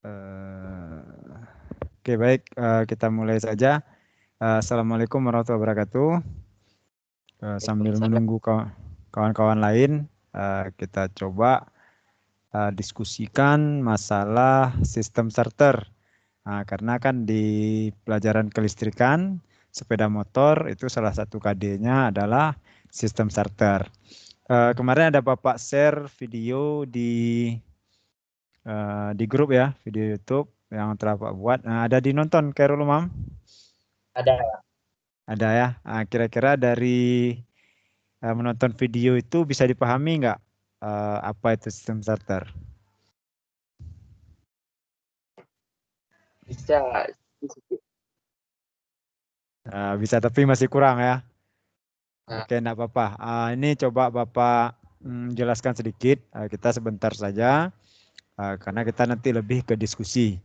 Eh, Oke, baik, kita mulai saja. Assalamualaikum warahmatullahi wabarakatuh. Sambil Waalaikumsalam. menunggu kawan-kawan lain, kita coba diskusikan masalah sistem starter. Nah, karena kan di pelajaran kelistrikan, sepeda motor itu salah satu KD-nya adalah sistem starter. Kemarin ada Bapak share video di grup ya, video YouTube yang telah Pak buat. Nah, ada dinonton Khairul Umam? Ada. Ada ya. Nah, kira-kira dari menonton video itu bisa dipahami nggak apa itu sistem starter? Bisa. Bisa tapi masih kurang ya. Nah, Oke, enggak apa-apa. Ini coba Bapak jelaskan sedikit. Kita sebentar saja karena kita nanti lebih ke diskusi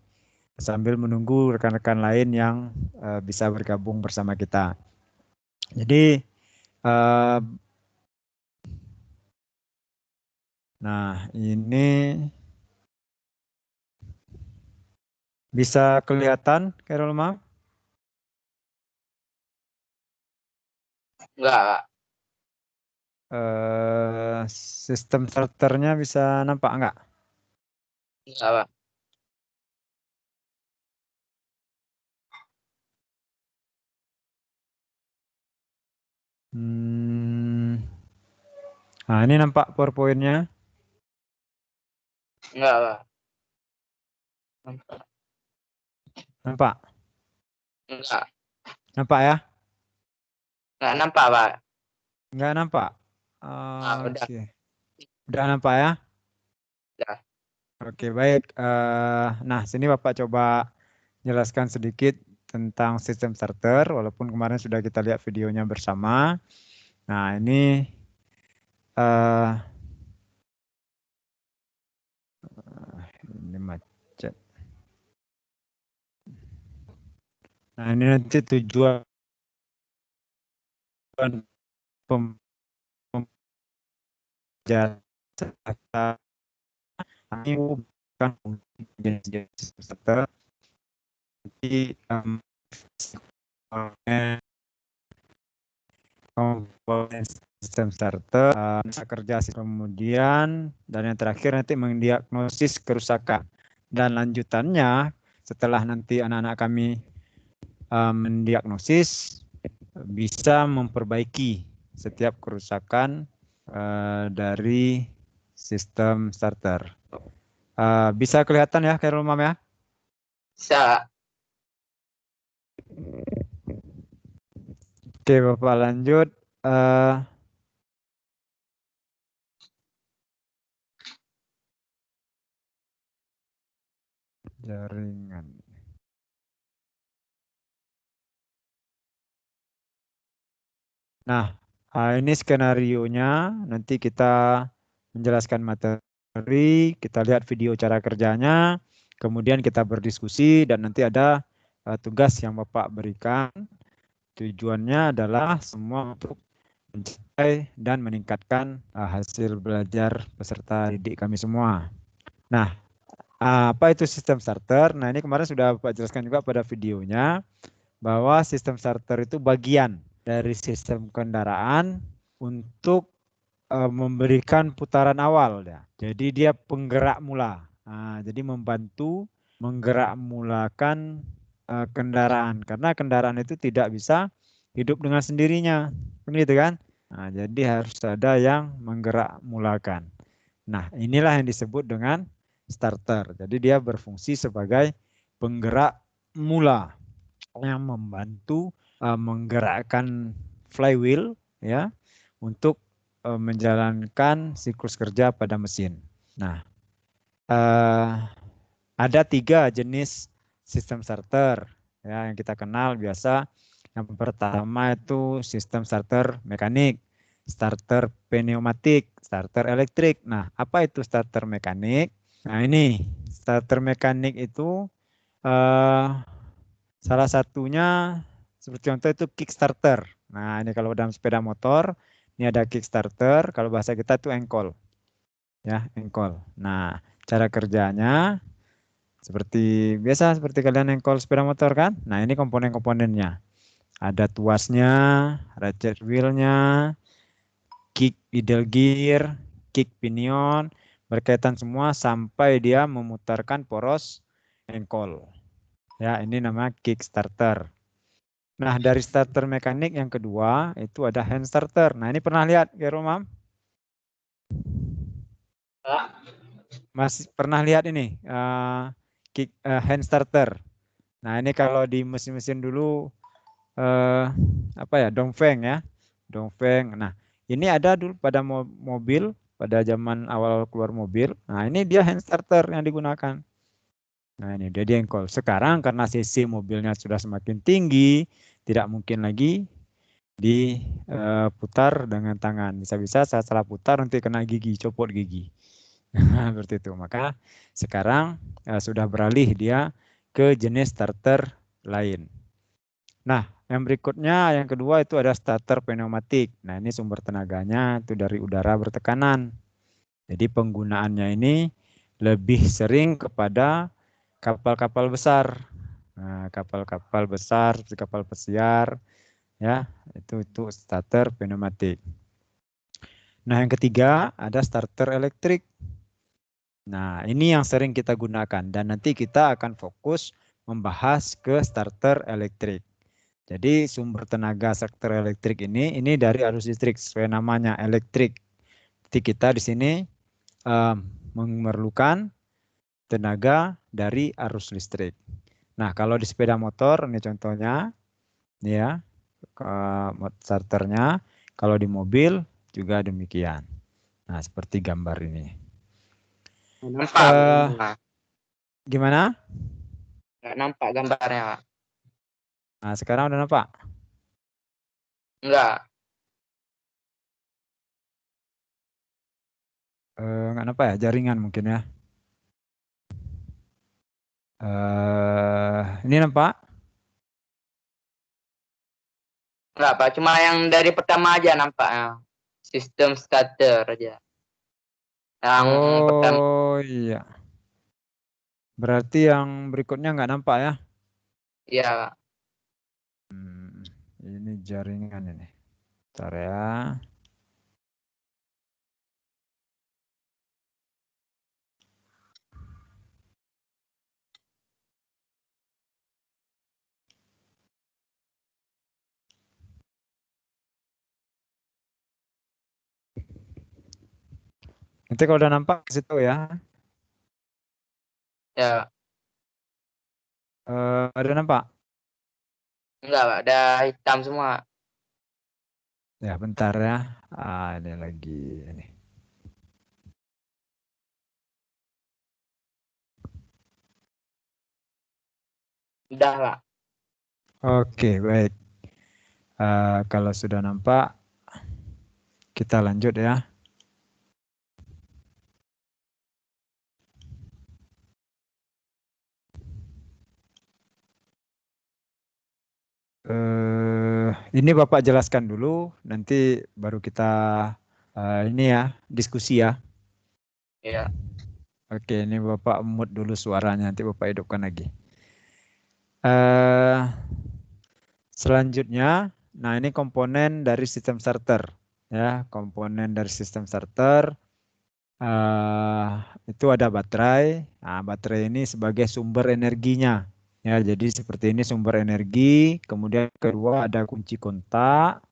sambil menunggu rekan-rekan lain yang bisa bergabung bersama kita. Jadi, eh, nah ini bisa kelihatan, Khairul Umam? enggak. Sistem starternya bisa nampak nggak? Enggak, Pak. Hmm, nah ini nampak PowerPoint-nya. Enggak, Pak. Nampak. Nampak? Enggak. Nampak ya? Enggak nampak, Pak. Nggak nampak? Udah. Oke. Udah nampak ya? Udah. Oke, baik. Nah, sini Bapak coba jelaskan sedikit tentang sistem starter, walaupun kemarin sudah kita lihat videonya bersama. Nah, eh, ini macet. Nah, ini nanti tujuan pembelajaran ini bukan jenis sistem starter, tapi komponen sistem starter, kerja kemudian, dan yang terakhir nanti mendiagnosis kerusakan. Dan lanjutannya, setelah nanti anak-anak kami mendiagnosis, bisa memperbaiki setiap kerusakan dari sistem starter. Bisa kelihatan ya, Khairul Umam ya? Bisa. Oke, Bapak lanjut. Eh, Jaringan. Nah, ini skenario-nya. Nanti kita menjelaskan materi, kita lihat video cara kerjanya, kemudian kita berdiskusi, dan nanti ada tugas yang Bapak berikan. Tujuannya adalah semua untuk mencapai dan meningkatkan hasil belajar peserta didik kami semua. Nah, apa itu sistem starter? Nah, ini kemarin sudah Bapak jelaskan juga pada videonya, bahwa sistem starter itu bagian dari sistem kendaraan untuk memberikan putaran awal ya. Jadi dia penggerak mula. Nah, jadi membantu menggerak mulakan kendaraan karena kendaraan itu tidak bisa hidup dengan sendirinya. Begitu kan? Nah, jadi harus ada yang menggerak mulakan. Nah, inilah yang disebut dengan starter. Jadi dia berfungsi sebagai penggerak mula yang membantu menggerakkan flywheel ya untuk menjalankan siklus kerja pada mesin. Nah, eh, ada 3 jenis sistem starter ya yang kita kenal biasa. Yang pertama itu sistem starter mekanik, starter pneumatik, starter elektrik. Nah, apa itu starter mekanik? Nah, ini starter mekanik itu eh, salah satunya seperti contoh itu Kickstarter. Nah, ini kalau dalam sepeda motor, ini ada Kickstarter, kalau bahasa kita itu engkol. Ya, engkol. Nah, cara kerjanya Seperti biasa, seperti kalian engkol sepeda motor kan? Nah, ini komponen-komponennya. Ada tuasnya, ratchet wheelnya, kick idle gear, kick pinion, berkaitan semua sampai dia memutarkan poros engkol. Ya, ini nama kick starter. Nah, dari starter mekanik yang kedua itu ada hand starter. Nah, ini pernah lihat, ya Romam? Masih pernah lihat ini hand starter. Nah, ini kalau di mesin-mesin dulu apa ya, Dongfeng ya, Dongfeng. Nah, ini ada dulu pada mobil pada zaman awal keluar mobil. Nah, ini dia hand starter yang digunakan. Nah, ini dia engkol. Sekarang karena cc mobilnya sudah semakin tinggi, tidak mungkin lagi diputar dengan tangan. Bisa-bisa saya salah putar nanti kena gigi, copot gigi. Seperti itu. Maka sekarang sudah beralih dia ke jenis starter lain. Nah, yang berikutnya, yang kedua itu ada starter pneumatik. Nah, ini sumber tenaganya itu dari udara bertekanan. Jadi penggunaannya ini lebih sering kepada kapal-kapal besar. Nah, kapal-kapal besar, kapal pesiar, ya, itu starter pneumatik. Nah, yang ketiga ada starter elektrik. Nah, ini yang sering kita gunakan dan nanti kita akan fokus membahas ke starter elektrik. Jadi sumber tenaga starter elektrik ini dari arus listrik sesuai namanya elektrik. Jadi kita di sini memerlukan tenaga dari arus listrik. Nah, kalau di sepeda motor ini contohnya ya starternya, kalau di mobil juga demikian. Nah, seperti gambar ini. Nampak. Gimana? Nggak nampak gambarnya, Pak. Nah, sekarang udah nampak? Enggak. Nggak nampak ya? Jaringan mungkin ya. Ini nampak? Enggak, Pak. Cuma yang dari pertama aja nampaknya. Sistem starter aja. Yang pertama. Oh iya. Berarti yang berikutnya nggak nampak ya? Iya, Pak. Ini jaringan ini. Bentar ya. Nanti kalau udah nampak kasih tahu ya. Ya. Ada nampak? Enggak, Pak. Udah hitam semua. Ya bentar ya. Ini lagi ini. Udah, Pak. Oke, baik. Kalau sudah nampak, kita lanjut ya. Ini Bapak jelaskan dulu, nanti baru kita ini ya, diskusi ya. Iya. Oke, ini Bapak mute dulu suaranya, nanti Bapak hidupkan lagi. Selanjutnya, nah ini komponen dari sistem starter. Ya, komponen dari sistem starter itu ada baterai. Nah, baterai ini sebagai sumber energinya. Ya, jadi seperti ini sumber energi. Kemudian kedua ada kunci kontak.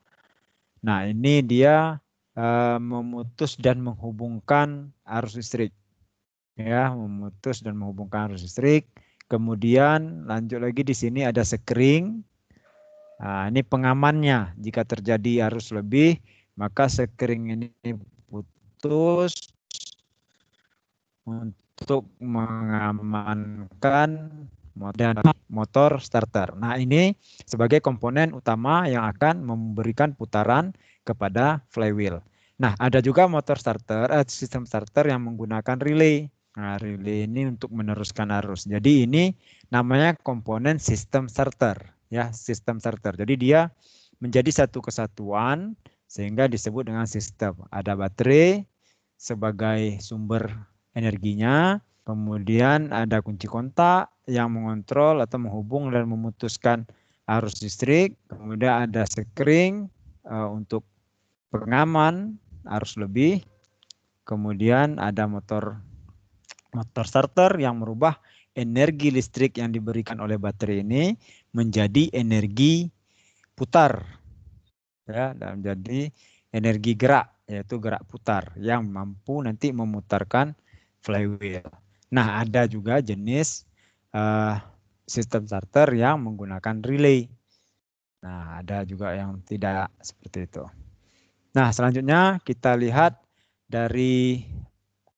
Nah, ini dia memutus dan menghubungkan arus listrik. Ya, memutus dan menghubungkan arus listrik. Kemudian lanjut lagi di sini ada sekring. Nah, ini pengamannya. Jika terjadi arus lebih, maka sekring ini putus untuk mengamankan motor starter. Nah, ini sebagai komponen utama yang akan memberikan putaran kepada flywheel. Nah, ada juga motor starter, sistem starter yang menggunakan relay. Nah, relay ini untuk meneruskan arus. Jadi ini namanya komponen sistem starter, ya, sistem starter. Jadi dia menjadi satu kesatuan sehingga disebut dengan sistem. Ada baterai sebagai sumber energinya, Kemudian ada kunci kontak yang mengontrol atau menghubung dan memutuskan arus listrik. Kemudian ada sekring untuk pengaman arus lebih. Kemudian ada motor starter yang merubah energi listrik yang diberikan oleh baterai ini menjadi energi putar, ya, dan menjadi energi gerak, yaitu gerak putar yang mampu nanti memutarkan flywheel. Nah, ada juga jenis sistem starter yang menggunakan relay. Nah, ada juga yang tidak seperti itu. Nah, selanjutnya kita lihat dari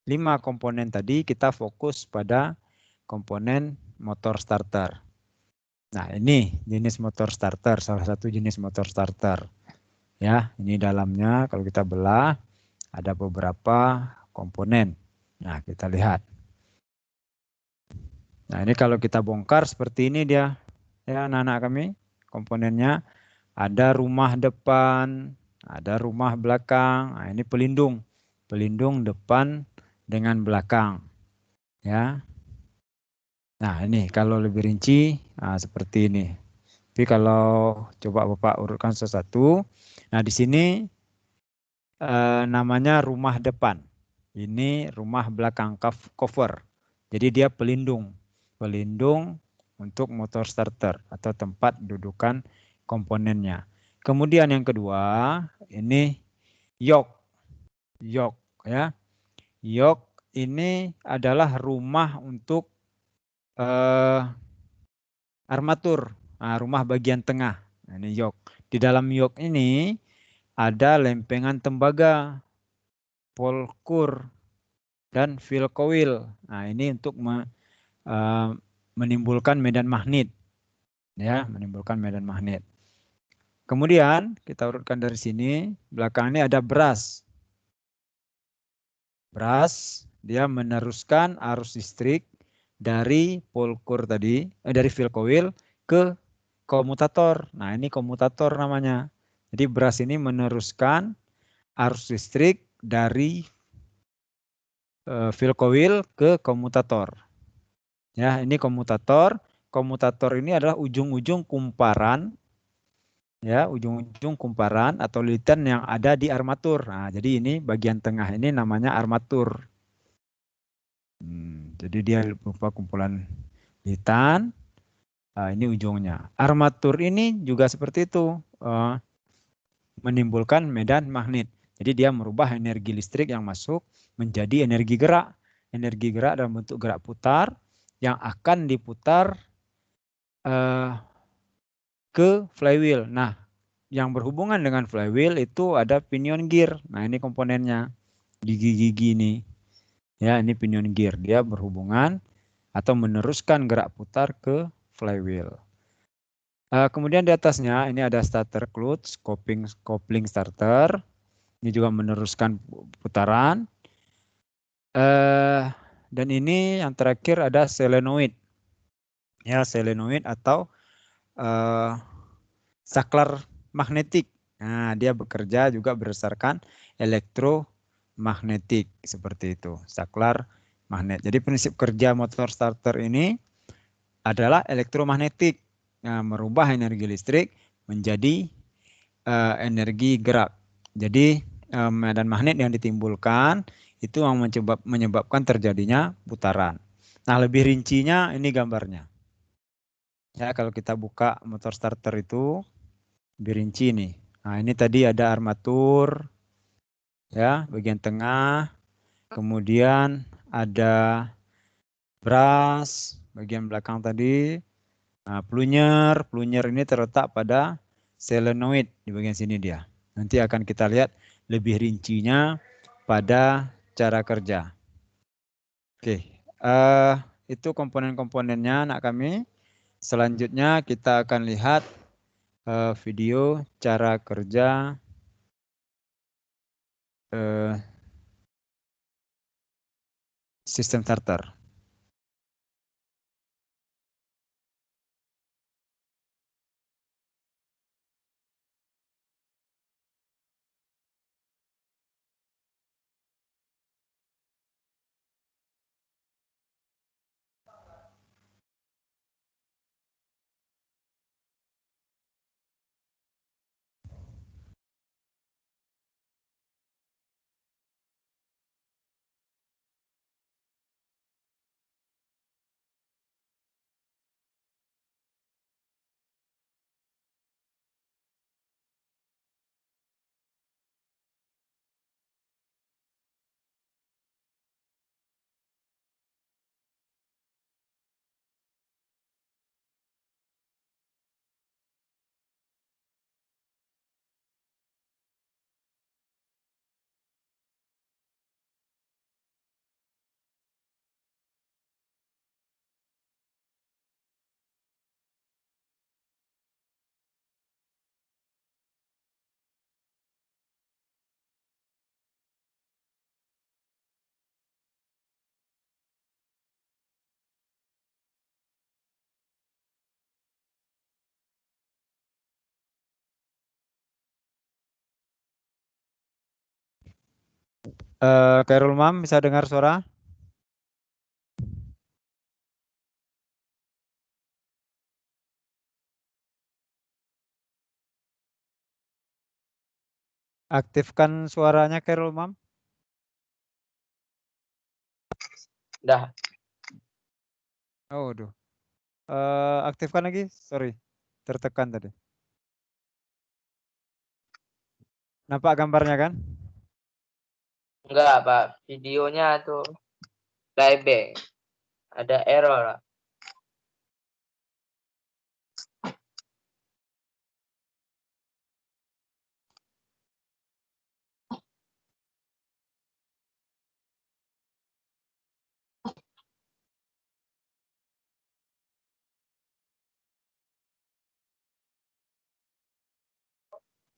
5 komponen tadi, kita fokus pada komponen motor starter. Nah, ini jenis motor starter, salah satu jenis motor starter. Ya, ini dalamnya kalau kita belah ada beberapa komponen. Nah, kita lihat. Nah, ini kalau kita bongkar seperti ini dia. Ya, anak-anak kami, komponennya ada rumah depan, ada rumah belakang. Nah, ini pelindung. Pelindung depan dengan belakang. Ya. Nah, ini kalau lebih rinci seperti ini. Tapi kalau coba Bapak urutkan satu-satu. Nah, di sini namanya rumah depan. Ini rumah belakang cover. Jadi dia pelindung. Pelindung untuk motor starter atau tempat dudukan komponennya. Kemudian yang kedua, ini yoke. Yoke ya. Yoke ini adalah rumah untuk armatur. Nah, rumah bagian tengah. Nah, ini yoke. Di dalam yoke ini ada lempengan tembaga, polkur, dan fill coil. Nah, ini untuk menimbulkan medan magnet. Ya, menimbulkan medan magnet. Kemudian kita urutkan dari sini, belakang ini ada brush. Brush, dia meneruskan arus listrik dari polkur tadi, dari fill coil ke komutator. Nah, ini komutator namanya. Jadi brush ini meneruskan arus listrik dari fill coil ke komutator. Ya, ini komutator. Komutator ini adalah ujung-ujung kumparan, ya, ujung-ujung kumparan atau lilitan yang ada di armatur. Nah, jadi ini bagian tengah ini namanya armatur. Jadi dia berupa kumpulan lilitan. Ini ujungnya. Armatur ini juga seperti itu, menimbulkan medan magnet. Jadi dia merubah energi listrik yang masuk menjadi energi gerak. Energi gerak dalam bentuk gerak putar yang akan diputar ke flywheel. Nah, yang berhubungan dengan flywheel itu ada pinion gear. Nah, ini komponennya. Gigi-gigi ini. Ya, ini pinion gear. Dia berhubungan atau meneruskan gerak putar ke flywheel. Kemudian di atasnya ini ada starter clutch, coupling starter. Ini juga meneruskan putaran. Dan ini yang terakhir ada solenoid. Ya, solenoid atau saklar magnetik. Nah, dia bekerja juga berdasarkan elektromagnetik seperti itu, saklar magnet. Jadi prinsip kerja motor starter ini adalah elektromagnetik, merubah energi listrik menjadi energi gerak. Jadi medan magnet yang ditimbulkan itu yang menyebabkan terjadinya putaran. Nah, lebih rincinya ini gambarnya. Ya, kalau kita buka motor starter itu lebih rinci nih. Nah, ini tadi ada armatur, ya, bagian tengah. Kemudian ada brush, bagian belakang tadi. Nah, plunyer ini terletak pada solenoid di bagian sini dia. Nanti akan kita lihat lebih rincinya pada cara kerja. Oke, itu komponen-komponennya anak kami. Selanjutnya kita akan lihat video cara kerja sistem starter. Khairul Mam bisa dengar suara? Aktifkan suaranya Khairul Mam. Udah. Oh, aduh. Aktifkan lagi. Sorry, tertekan tadi. Nampak gambarnya kan? Enggak, Pak. Videonya tuh playback. Ada error.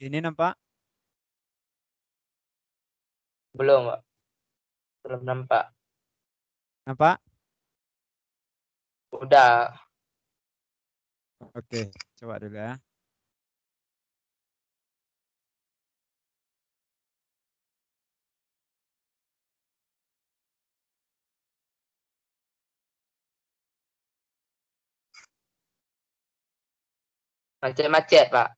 Ini nampak? Belum, Pak. Belum nampak. Nampak? Udah. Oke, coba dulu ya. Macet-macet, Pak.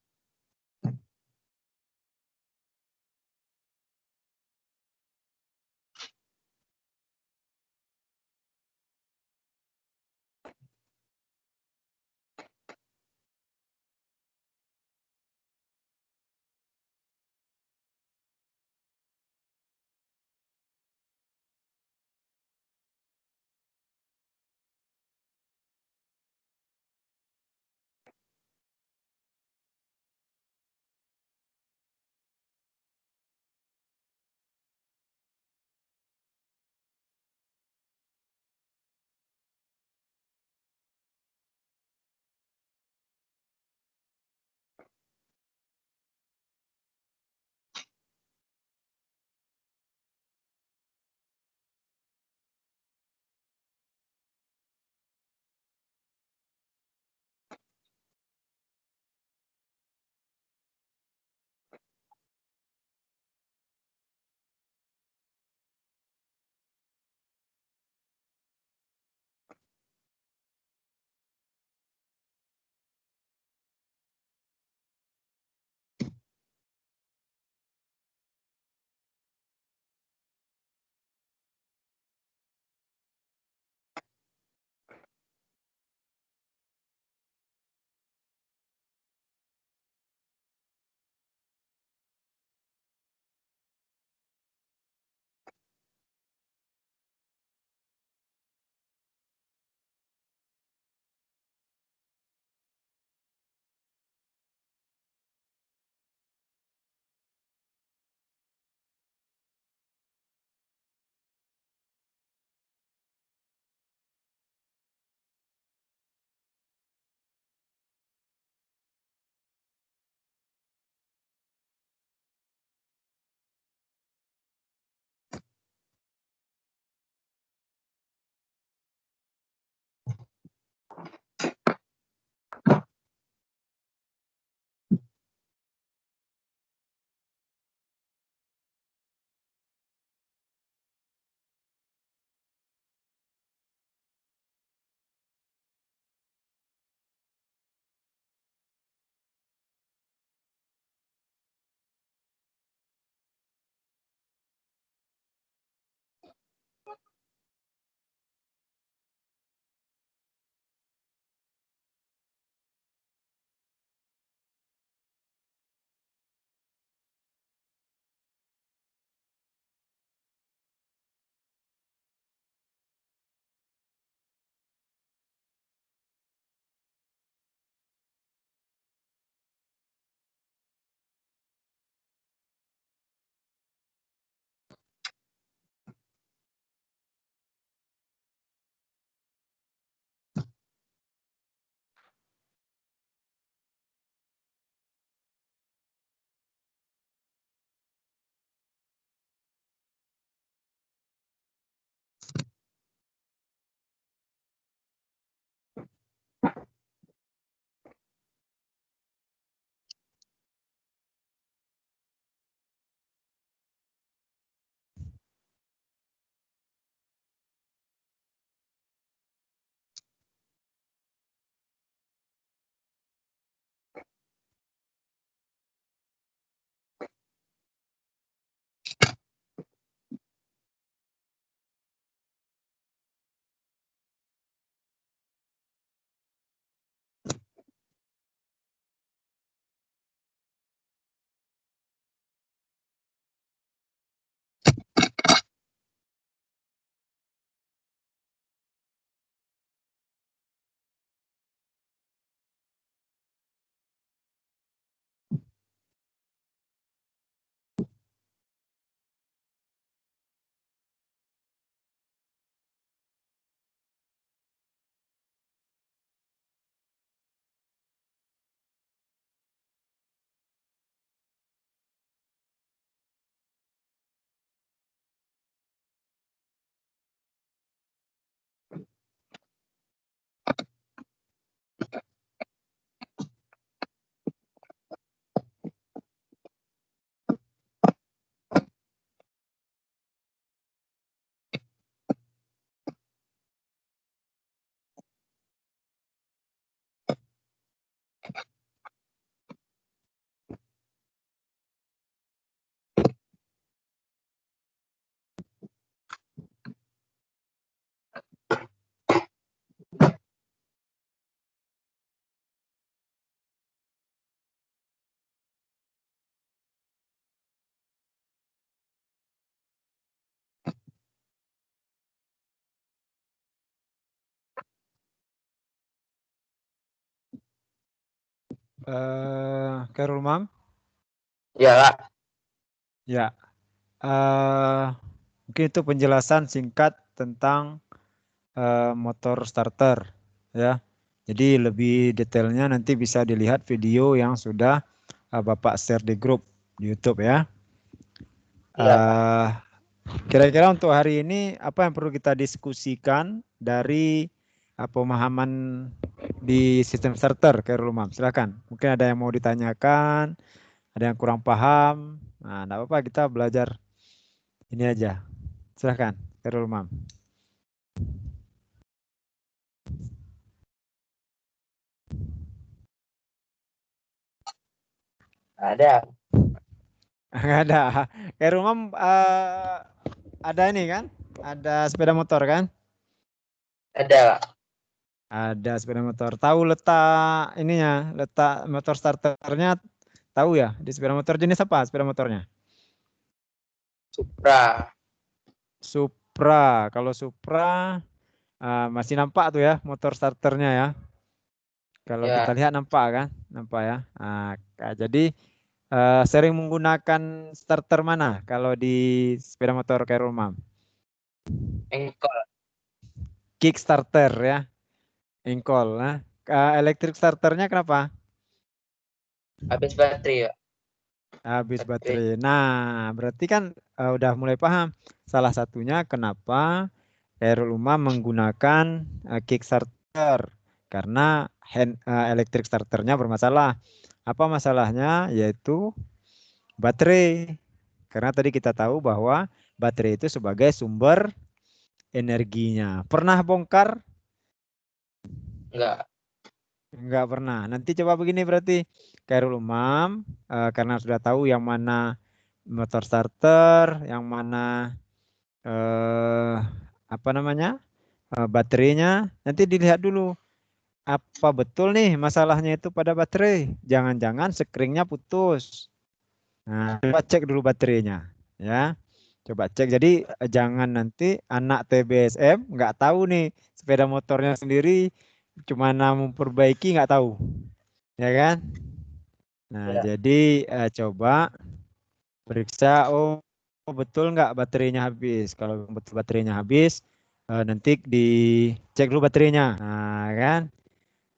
Khairul Umam? Ya, Kak. Ya. Mungkin itu penjelasan singkat tentang motor starter ya. Jadi lebih detailnya nanti bisa dilihat video yang sudah Bapak share di grup di YouTube ya. Iya, Kak. Kira-kira untuk hari ini apa yang perlu kita diskusikan dari pemahaman di sistem starter Khairul Umam? Silakan. Mungkin ada yang mau ditanyakan, ada yang kurang paham. Nah, enggak apa-apa kita belajar ini aja. Silakan Khairul Umam. Ada. Enggak ada. Khairul Umam ada ini kan? Ada sepeda motor kan? Ada, Kak. Ada sepeda motor. Tahu letak ininya, letak motor starternya tahu ya? Di sepeda motor jenis apa sepeda motornya? Supra. Supra. Kalau Supra masih nampak tuh ya motor starternya ya. Kalau kita Ya, lihat nampak kan? Nampak ya. Jadi sering menggunakan starter mana kalau di sepeda motor Khairul Umam? engkol. Kickstarter ya, engkol. Nah, electric starternya kenapa? Habis baterai, Kak. Habis Baterai. baterai. Nah, berarti kan udah mulai paham. Salah satunya kenapa Khairul Umam menggunakan Kickstarter karena electric starternya bermasalah. Apa masalahnya? Yaitu baterai. Karena tadi kita tahu bahwa baterai itu sebagai sumber energinya. Pernah bongkar? Enggak. Enggak pernah. Nanti coba begini berarti Khairul Umam karena sudah tahu yang mana motor starter, yang mana eh, apa namanya baterainya. Nanti dilihat dulu apa betul nih masalahnya itu pada baterai. Jangan-jangan sekringnya putus. Nah, coba cek dulu baterainya, ya. Coba cek. Jadi jangan nanti anak TBSM nggak tahu nih sepeda motornya sendiri, cuma memperbaiki nggak tahu, ya kan? Nah, Ya. jadi coba periksa, oh betul nggak baterainya habis. Kalau betul baterainya habis, nanti dicek dulu baterainya. Nah, kan?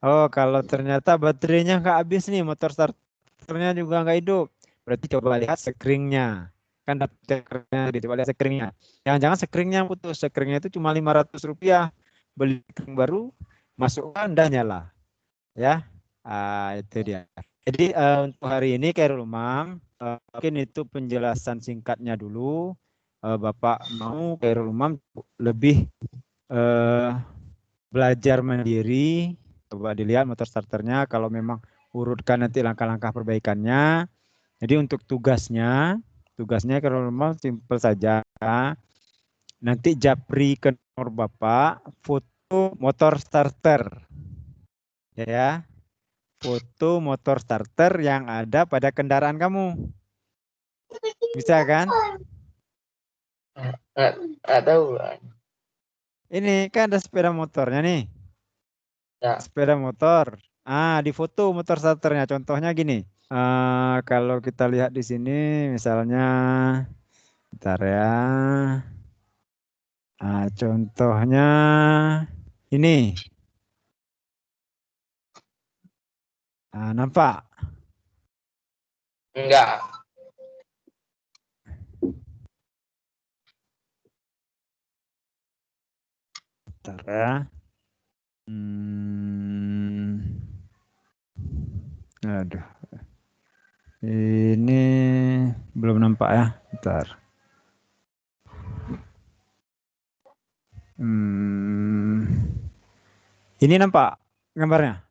Oh, kalau ternyata baterainya nggak habis nih, motor starternya juga nggak hidup. Berarti coba lihat sekringnya. Kan dapat sekringnya, coba lihat sekringnya. Jangan-jangan sekringnya yang putus. Sekringnya itu cuma Rp500. Beli sekring baru, masukkan, dan nyala. Ya, itu dia. Jadi untuk hari ini Khairul Umam, mungkin itu penjelasan singkatnya dulu. Bapak mau Khairul Umam lebih eh, belajar mandiri, coba dilihat motor starternya, kalau memang urutkan nanti langkah-langkah perbaikannya. Jadi untuk tugasnya Khairul Umam simpel saja. Nanti japri ke nomor Bapak, foto motor starter. Ya, foto motor starter yang ada pada kendaraan kamu. Bisa kan? Enggak tahu, Kak. Ini kan ada sepeda motornya nih. Ya. Sepeda motor. Di foto motor starternya. Contohnya gini. Kalau kita lihat di sini, misalnya, bentar ya. Contohnya ini. Nampak? Enggak. Bentar ya. Aduh. Ini belum nampak ya. Bentar. Ini nampak gambarnya?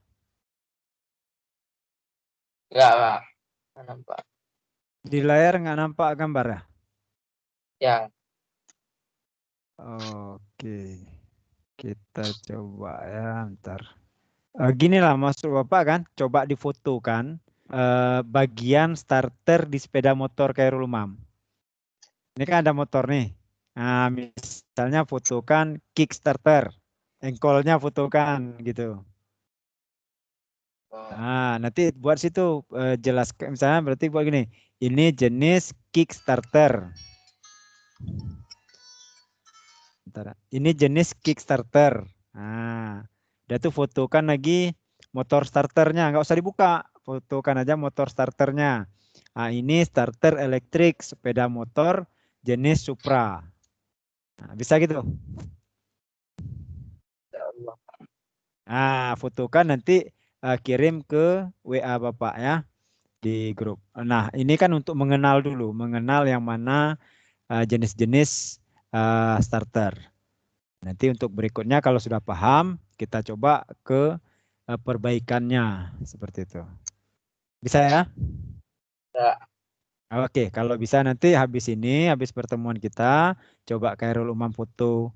Enggak, Kak. Enggak nampak. Di layar nggak nampak gambar ya? Ya. Oke, kita coba ya, bentar. Gini lah maksud Bapak kan, coba difotokan bagian starter di sepeda motor Khairul Umam. Ini kan ada motor nih. Misalnya fotokan kickstarter, engkolnya fotokan gitu. Nah, nanti buat situ jelaskan, misalnya berarti buat gini. Ini jenis Kickstarter. Bentar. Ini jenis Kickstarter. Nah, dia tuh fotokan lagi motor starternya, nggak usah dibuka, fotokan aja motor starternya. Nah, ini starter elektrik sepeda motor jenis Supra. Nah, bisa gitu. Nah, fotokan nanti kirim ke WA Bapak ya di grup. Nah, ini kan untuk mengenal dulu, mengenal yang mana jenis-jenis starter. Nanti untuk berikutnya kalau sudah paham, kita coba ke perbaikannya seperti itu. Bisa ya? Ya. Oke, kalau bisa nanti habis ini, habis pertemuan kita, coba Khairul Umam foto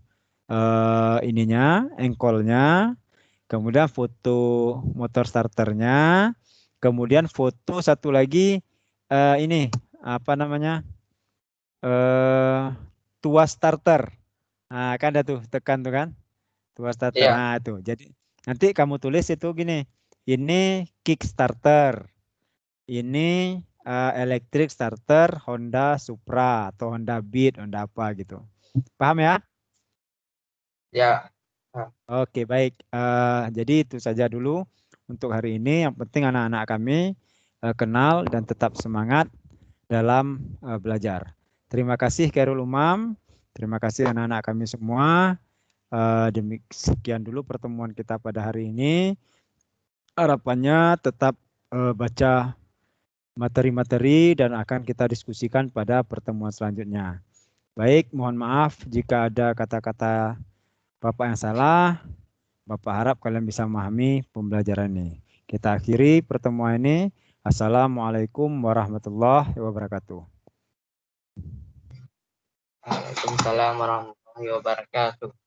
ininya, engkolnya, kemudian foto motor starternya, kemudian foto satu lagi ini apa namanya eh tuas starter. Nah, kan ada tuh tekan tuh kan, tuas starter. Iya. Nah itu, jadi nanti kamu tulis itu gini, ini Kickstarter, ini electric starter Honda Supra atau Honda Beat, Honda apa gitu. Paham ya? Ya. Nah, Oke, baik. Jadi itu saja dulu untuk hari ini. Yang penting anak-anak kami kenal dan tetap semangat dalam belajar. Terima kasih Khairul Umam. Terima kasih anak-anak kami semua. Demikian dulu pertemuan kita pada hari ini. Harapannya tetap baca materi-materi dan akan kita diskusikan pada pertemuan selanjutnya. Baik, mohon maaf jika ada kata-kata Bapak yang salah. Bapak harap kalian bisa memahami pembelajaran ini. Kita akhiri pertemuan ini. Assalamualaikum warahmatullahi wabarakatuh. Waalaikumsalam warahmatullahi wabarakatuh.